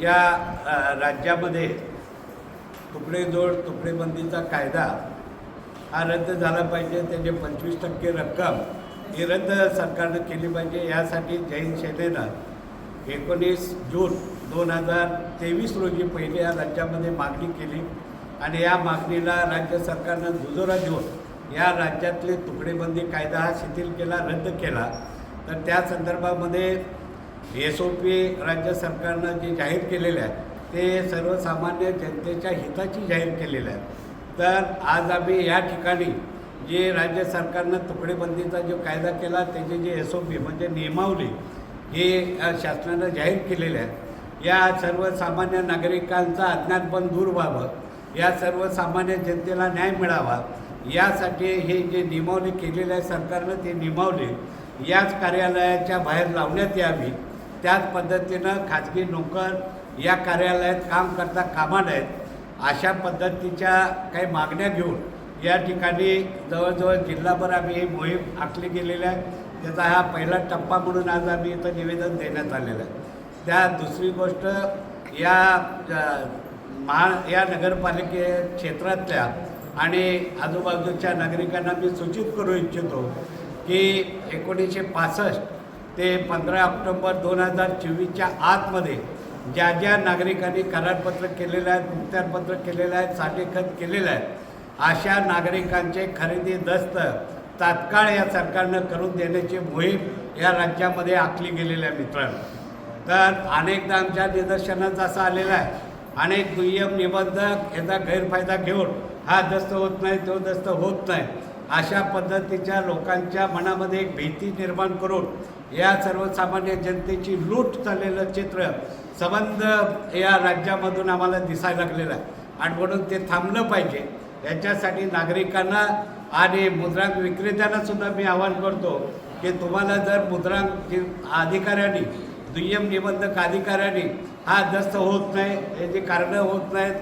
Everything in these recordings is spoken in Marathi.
या राज्यामध्ये तुकडेजोड तुकडेबंदीचा कायदा हा रद्द झाला पाहिजे। त्याचे 25% रक्कम ही रद्द सरकारनं केली पाहिजे। यासाठी जैन सेनेनं 19 जून 2023 रोजी पहिली या राज्यामध्ये मागणी केली आणि या मागणीला राज्य सरकारनं दुजोरा देऊन या राज्यातले तुकडेबंदी कायदा हा शिथिल केला, रद्द केला। तर त्या संदर्भामध्ये SOP राज्य सरकारनं जे जाहीर केलेले आहे ते सर्वसामान्य जनतेच्या हिताची जाहीर केलेलं आहे। तर आज आम्ही या ठिकाणी जे राज्य सरकारनं तुकडेबंदीचा जो कायदा केला त्याचे जे SOP म्हणजे नियमावली हे शासनानं जाहीर केलेले आहेत। या सर्वसामान्य नागरिकांचा अज्ञानपण दूर व्हावं, या सर्वसामान्य जनतेला न्याय मिळावा यासाठी हे जे नियमावली केलेलं आहे सरकारनं, ते नियमावली याच कार्यालयाच्या बाहेर लावण्यात यावी। त्याच पद्धतीनं खाजगी नोकर या कार्यालयात काम करता कामा नयेत अशा पद्धतीच्या काही मागण्या घेऊन या ठिकाणी जवळजवळ जिल्हाभर आम्ही ही मोहीम आखली गेलेली आहे। त्याचा हा पहिला टप्पा म्हणून आज आम्ही इथं निवेदन देण्यात आलेलं आहे। त्या दुसरी गोष्ट या नगरपालिके क्षेत्रातल्या आणि आजूबाजूच्या नागरिकांना मी सूचित करू इच्छितो की 1965 ते 15 ऑक्टोबर 2024च्या आतमध्ये ज्या ज्या नागरिकांनी करारपत्र केलेलं आहे, मुक्तारपत्र केलेलं आहे, साठेखत केलेलं आहे अशा नागरिकांचे खरेदी दस्त तात्काळ या सरकारनं करून देण्याची मोहीम या राज्यामध्ये आखली गेलेली आहे मित्रांनो। तर अनेकदा आमच्या निदर्शनात असं आलेलं आहे, अनेक दुय्यम निबंधक याचा गैरफायदा घेऊन हा दस्त होत नाही, तो दस्त होत नाही अशा पद्धतीच्या लोकांच्या मनामध्ये एक भीती निर्माण करून या सर्वसामान्य जनतेची लूट चाललेलं चित्र संबंध या राज्यामधून आम्हाला दिसायला लागलेलं आहे आणि म्हणून ते थांबलं पाहिजे। याच्यासाठी नागरिकांना आणि मुद्रांक विक्रेत्यांना मी आवाहन करतो की तुम्हाला जर मुद्रांक अधिकाऱ्यांनी, दुय्यम निबंधक अधिकाऱ्यांनी हा दस्त होत नाही, याची कारणं होत नाहीत,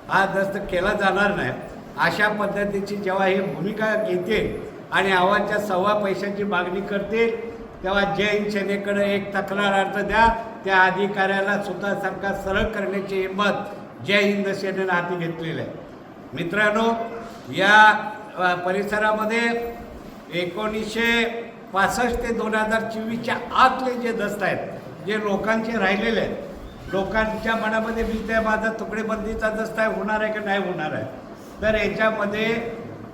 हा दस्त केला जाणार नाही अशा पद्धतीची जेव्हा ही भूमिका घेतील आणि आव्हाच्या सव्वा पैशाची मागणी करतील तेव्हा जैन सेनेकडे एक तक्रार अर्ज द्या। त्या अधिकाऱ्याला सुद्धा सरकार सरळ करण्याची हिंमत जय हिंद सेनेनं हाती घेतलेली आहे। मित्रांनो, या परिसरामध्ये 1965 ते 2024च्या आतले जे दस्त आहेत जे लोकांचे राहिलेले आहेत, लोकांच्या मनामध्ये भीती आहे माझा तुकडेबंदीचा दस्त आहे, होणार आहे की नाही होणार आहे। तर याच्यामध्ये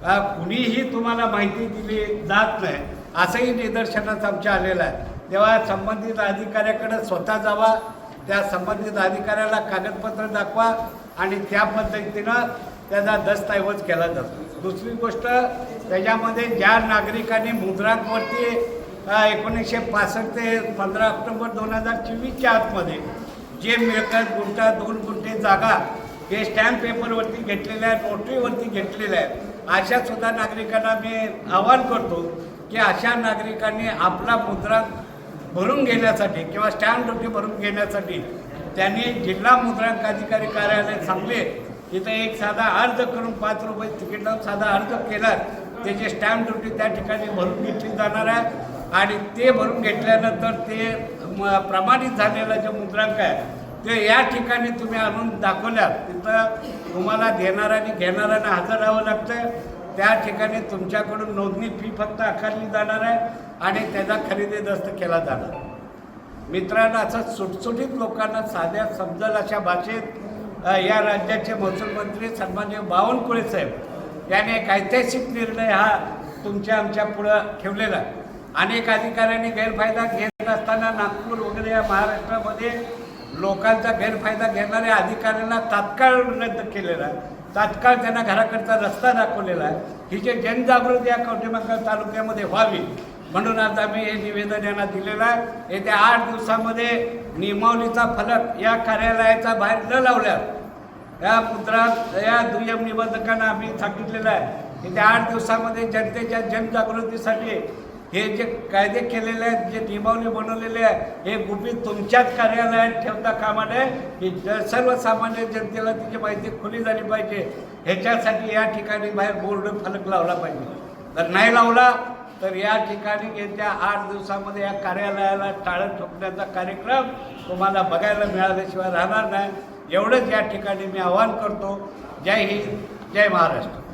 कुणीही तुम्हाला माहिती दिली जात नाही असंही निदर्शनास आमच्या आलेलं आहे। तेव्हा संबंधित अधिकाऱ्याकडे स्वतः जावा, त्या संबंधित अधिकाऱ्याला कागदपत्र दाखवा आणि त्या पद्धतीनं त्याचा दस्तऐवज केला जातो। दुसरी गोष्ट, त्याच्यामध्ये ज्या नागरिकांनी मुद्रांकवरती 1965 ते 15 ऑक्टोबर 2024च्या आतमध्ये जे मिळकत गुंठा 2 गुंठे जागा हे स्टॅम्प पेपरवरती घेतलेल्या आहेत, नोटरीवरती घेतलेल्या आहेत अशा सुद्धा नागरिकांना मी आवाहन करतो की अशा नागरिकांनी आपला मुद्रांक भरून घेण्यासाठी किंवा स्टॅम्प ड्युटी भरून घेण्यासाठी त्यांनी जिल्हा मुद्रांक अधिकारी कार्यालय सांगले तिथं एक साधा अर्ज करून 5 रुपये तिकीट लावून साधा अर्ज केला, त्याची स्टॅम्प ड्युटी त्या ठिकाणी भरून घेतली जाणार आहे आणि ते भरून घेतल्यानंतर ते प्रमाणित झालेलं जे मुद्रांक आहे ते या ठिकाणी तुम्ही आणून दाखवल्यात तिथं तुम्हाला देणाऱ्याने घेणाऱ्यांना हजर राहावं लागतं। त्या ठिकाणी तुमच्याकडून नोंदणी फी फक्त आकारली जाणार आहे आणि त्याचा खरेदी दस्त केला जाणार। मित्रांनो, असं सुटसुटीत लोकांना साध्या समजल अशा भाषेत या राज्याचे महसूल मंत्री सन्माननीय बावनकुळे साहेब याने एक ऐतिहासिक निर्णय हा आमच्या पुढं ठेवलेला आहे। अनेक अधिकाऱ्यांनी गैरफायदा घेत असताना नागपूर वगैरे या महाराष्ट्रामध्ये लोकांचा गैरफायदा घेणाऱ्या अधिकाऱ्यांना तात्काळ रद्द केलेला आहे, तात्काळ त्यांना घराकडचा रस्ता दाखवलेला आहे। ही जे जनजागृती या कवठेमहांकाळ तालुक्यामध्ये व्हावी म्हणून आज आम्ही हे निवेदन यांना दिलेलं आहे। येत्या 8 दिवसामध्ये नियमावलीचा फलक या कार्यालयाचा बाहेर न लावल्यास या दुय्यम निबंधकांना आम्ही सांगितलेलं आहे की त्या 8 दिवसामध्ये जनतेच्या जनजागृतीसाठी हे जे कायदे केलेले आहेत, जे नियमावली बनवलेले आहे हे गुपित तुमच्याच कार्यालयात ठेवता कामा नये, की सर्वसामान्य जनतेला तिची माहिती खुली झाली पाहिजे। ह्याच्यासाठी या ठिकाणी बाहेर बोर्ड फलक लावला पाहिजे। तर नाही लावला तर या ठिकाणी येत्या 8 दिवसामध्ये या कार्यालयाला टाळं ठोकण्याचा कार्यक्रम तुम्हाला बघायला मिळाल्याशिवाय राहणार नाही. एवढंच या ठिकाणी मी आवाहन करतो. जय हिंद, जय महाराष्ट्र.